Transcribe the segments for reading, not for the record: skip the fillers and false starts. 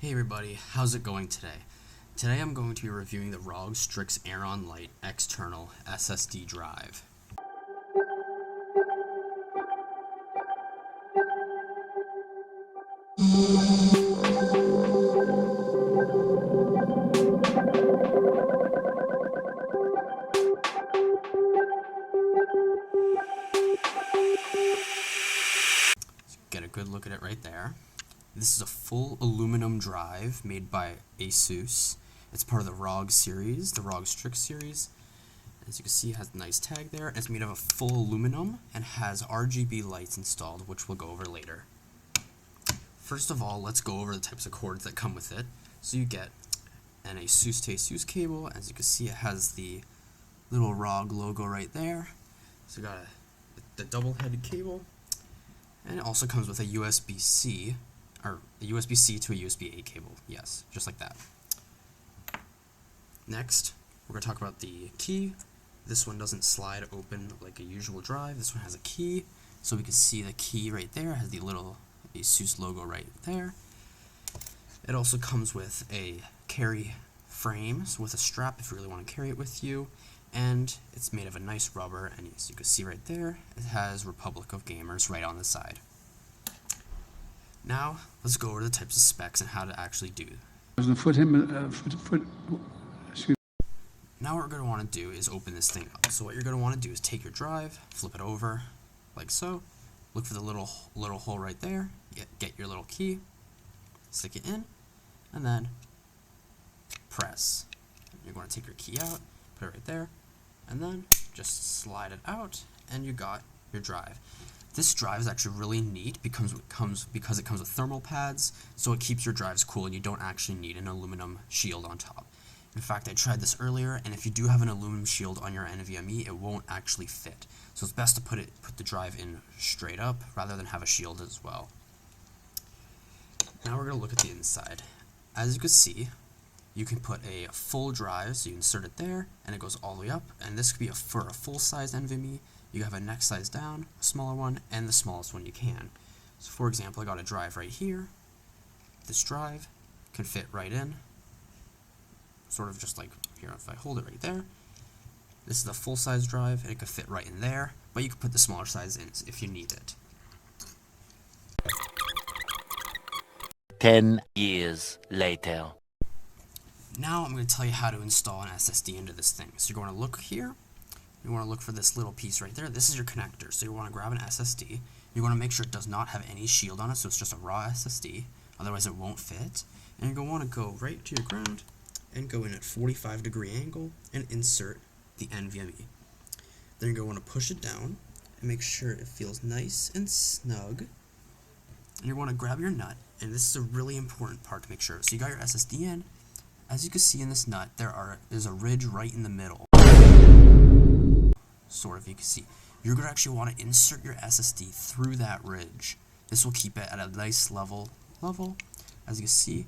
Hey everybody, how's it going today? Today I'm going to be reviewing the ROG Strix Airon Lite external SSD drive. Get a good look at it right there. This is a full aluminum drive made by Asus. It's part of the ROG series, the ROG Strix series. As you can see, it has a nice tag there. It's made of a full aluminum and has RGB lights installed, which we'll go over later. First of all, let's go over the types of cords that come with it. So you get an Asus to Asus cable. As you can see, it has the little ROG logo right there. So you got the double-headed cable, and it also comes with a USB-C, or a USB-C to a USB-A cable. Yes, just like that. Next, we're going to talk about the key. This one doesn't slide open like a usual drive. This one has a key, so we can see the key right there. It has the little Asus logo right there. It also comes with a carry frame, so with a strap if you really want to carry it with you, and it's made of a nice rubber, and as you can see right there, it has Republic of Gamers right on the side. Now, let's go over the types of specs and how to actually do. Now what we're going to want to do is open this thing up. So what you're going to want to do is take your drive, flip it over, like so, look for the little hole right there, get your little key, stick it in, and then press. You're going to take your key out, put it right there, and then just slide it out, and you got your drive. This drive is actually really neat because it comes with thermal pads, so it keeps your drives cool and you don't actually need an aluminum shield on top. In fact, I tried this earlier, and if you do have an aluminum shield on your NVMe, it won't actually fit. So it's best to put the drive in straight up rather than have a shield as well. Now we're going to look at the inside. As you can see, you can put a full drive, so you insert it there, and it goes all the way up. And this could be for a full-size NVMe. You have a next size down, a smaller one, and the smallest one you can. So for example, I got a drive right here. This drive can fit right in, sort of just like here if I hold it right there. This is the full-size drive, and it could fit right in there, but you could put the smaller size in if you need it. 10 years later. Now I'm going to tell you how to install an SSD into this thing. So you're going to look here. You want to look for this little piece right there. This is your connector. So you want to grab an SSD. You want to make sure it does not have any shield on it, so it's just a raw SSD. Otherwise it won't fit. And you're going to want to go right to your ground and go in at 45-degree angle and insert the NVMe. Then you're going to want to push it down and make sure it feels nice and snug. And you're going to grab your nut, and this is a really important part to make sure. So you got your SSD in. As you can see in this nut, there's a ridge right in the middle. Sort of, you can see. You're going to actually want to insert your SSD through that ridge. This will keep it at a nice level. As you can see,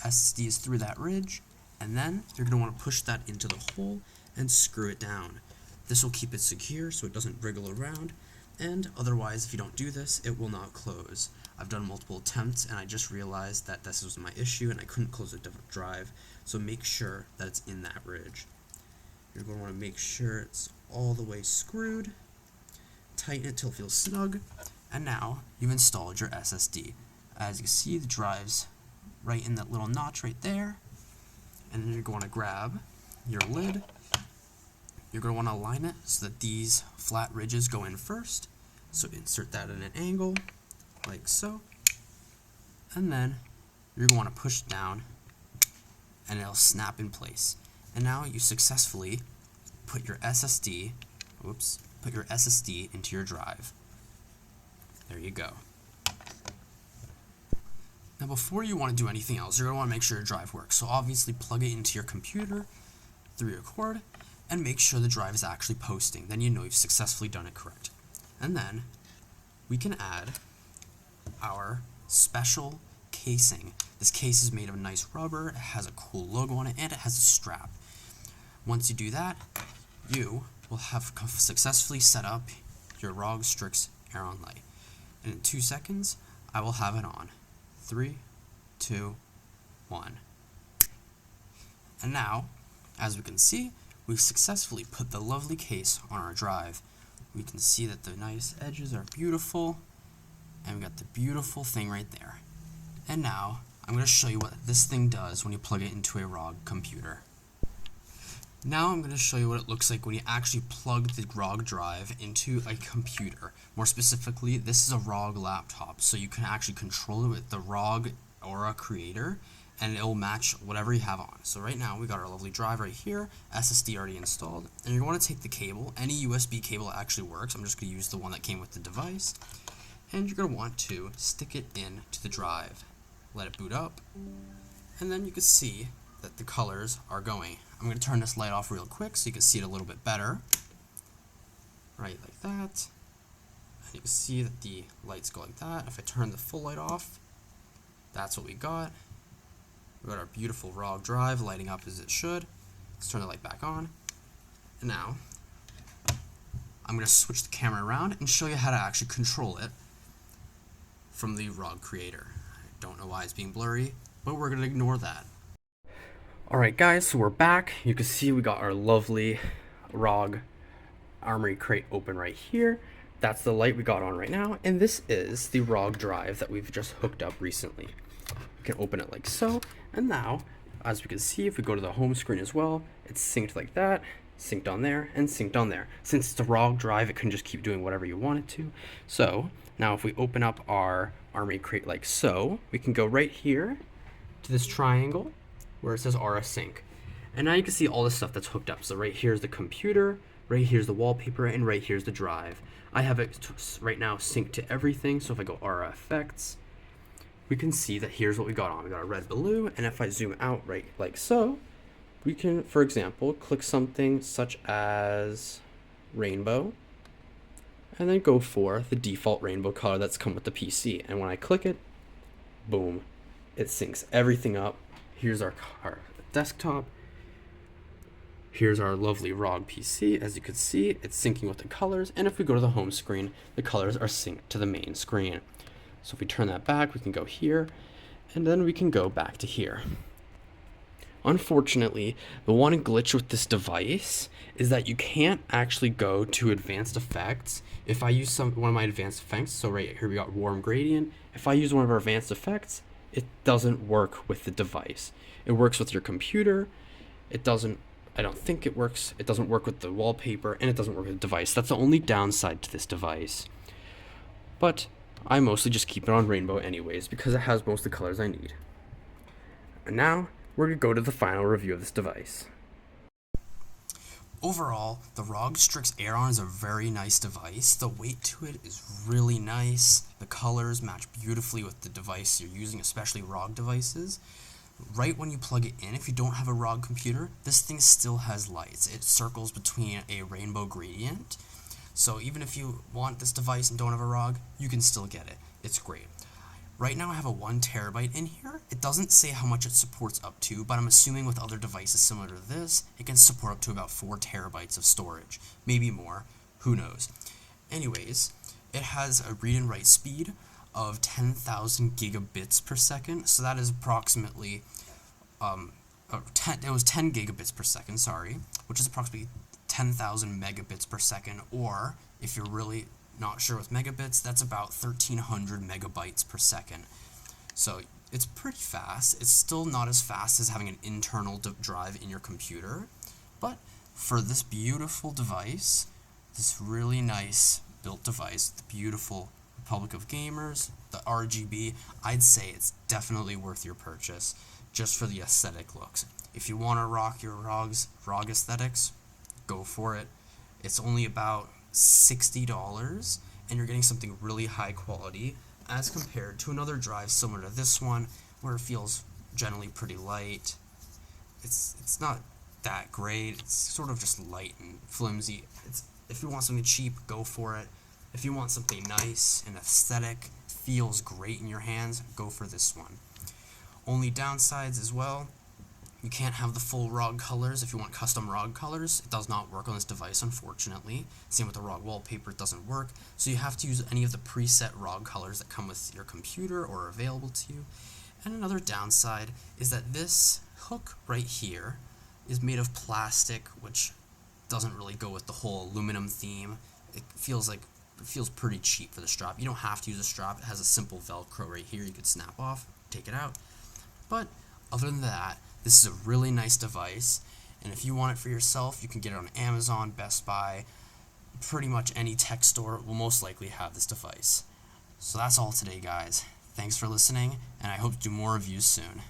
SSD is through that ridge, and then you're going to want to push that into the hole and screw it down. This will keep it secure so it doesn't wriggle around, and otherwise if you don't do this, it will not close. I've done multiple attempts, and I just realized that this was my issue and I couldn't close a different drive, so make sure that it's in that ridge. You're going to want to make sure it's all the way screwed, tighten it till it feels snug, and now you've installed your SSD. As you can see, the drive's right in that little notch right there, and then you're going to grab your lid. You're going to want to align it so that these flat ridges go in first, so insert that at an angle, like so, and then you're going to want to push it down, and it'll snap in place. And now you successfully put your SSD into your drive. There you go. Now before you want to do anything else, you're going to want to make sure your drive works. So obviously plug it into your computer through your cord and make sure the drive is actually posting. Then you know you've successfully done it correct. And then we can add our special casing. This case is made of nice rubber, it has a cool logo on it, and it has a strap. Once you do that, you will have successfully set up your ROG Strix Airon Lite. And in 2 seconds, I will have it on. 3, 2, one. And now, as we can see, we've successfully put the lovely case on our drive. We can see that the nice edges are beautiful, and we got the beautiful thing right there. And now, I'm going to show you what this thing does when you plug it into a ROG computer. Now I'm going to show you what it looks like when you actually plug the ROG drive into a computer. More specifically, this is a ROG laptop, so you can actually control it with the ROG Aura creator, and it will match whatever you have on. So right now we got our lovely drive right here, SSD already installed, and you're going to take the cable. Any USB cable actually works. I'm just going to use the one that came with the device, and you're going to want to stick it into the drive. Let it boot up, and then you can see that the colors are going. I'm going to turn this light off real quick so you can see it a little bit better. Right, like that. And you can see that the lights go like that. If I turn the full light off, that's what we got. We got our beautiful ROG drive lighting up as it should. Let's turn the light back on. And now, I'm going to switch the camera around and show you how to actually control it from the ROG creator. I don't know why it's being blurry, but we're going to ignore that. Alright guys, so we're back. You can see we got our lovely ROG Armory crate open right here. That's the light we got on right now, and this is the ROG drive that we've just hooked up recently. We can open it like so, and now, as we can see, if we go to the home screen as well, it's synced like that, synced on there, and synced on there. Since it's a ROG drive, it can just keep doing whatever you want it to. So, now if we open up our Armory crate like so, we can go right here to this triangle, where it says Aura Sync. And now you can see all the stuff that's hooked up. So right here's the computer, right here's the wallpaper, and right here's the drive. I have it right now synced to everything, so if I go Aura Effects, we can see that here's what we got on. We got a red balloon, and if I zoom out right like so, we can, for example, click something such as rainbow, and then go for the default rainbow color that's come with the PC. And when I click it, boom, it syncs everything up. Here's our desktop. Here's our lovely ROG PC. As you can see, it's syncing with the colors. And if we go to the home screen, the colors are synced to the main screen. So if we turn that back, we can go here, and then we can go back to here. Unfortunately, the one glitch with this device is that you can't actually go to advanced effects. If I use one of my advanced effects, so right here we got warm gradient. If I use one of our advanced effects, it doesn't work with the device. It works with your computer. It doesn't, I don't think it works. It doesn't work with the wallpaper, and it doesn't work with the device. That's the only downside to this device. But I mostly just keep it on rainbow anyways because it has most of the colors I need. And now we're going to go to the final review of this device. Overall, the ROG Strix Airon is a very nice device. The weight to it is really nice. The colors match beautifully with the device you're using, especially ROG devices. Right when you plug it in, if you don't have a ROG computer, this thing still has lights. It circles between a rainbow gradient. So even if you want this device and don't have a ROG, you can still get it. It's great. Right now I have a 1 terabyte in here. It doesn't say how much it supports up to, but I'm assuming with other devices similar to this, it can support up to about 4 terabytes of storage. Maybe more, who knows. Anyways, it has a read and write speed of 10,000 gigabits per second, so that is approximately, it was 10 gigabits per second, sorry, which is approximately 10,000 megabits per second, or if you're really not sure with megabits, that's about 1,300 megabytes per second. So it's pretty fast. It's still not as fast as having an internal drive in your computer, but for this beautiful device, this really nice built device, the beautiful Republic of Gamers, the RGB, I'd say it's definitely worth your purchase just for the aesthetic looks. If you want to rock your ROG aesthetics, go for it. It's only about $60, and you're getting something really high quality as compared to another drive similar to this one where it feels generally pretty light. It's not that great. It's sort of just light and flimsy. If you want something cheap, go for it. If you want something nice and aesthetic, feels great in your hands, go for this one. Only downsides as well, you can't have the full ROG colors. If you want custom ROG colors, it does not work on this device, unfortunately. Same with the ROG wallpaper, it doesn't work. So you have to use any of the preset ROG colors that come with your computer or are available to you. And another downside is that this hook right here is made of plastic, which doesn't really go with the whole aluminum theme. It feels pretty cheap for the strap. You don't have to use a strap. It has a simple Velcro right here. You could snap off, take it out. But other than that, this is a really nice device. And if you want it for yourself, you can get it on Amazon, Best Buy, pretty much any tech store will most likely have this device. So that's all today, guys. Thanks for listening, and I hope to do more reviews soon.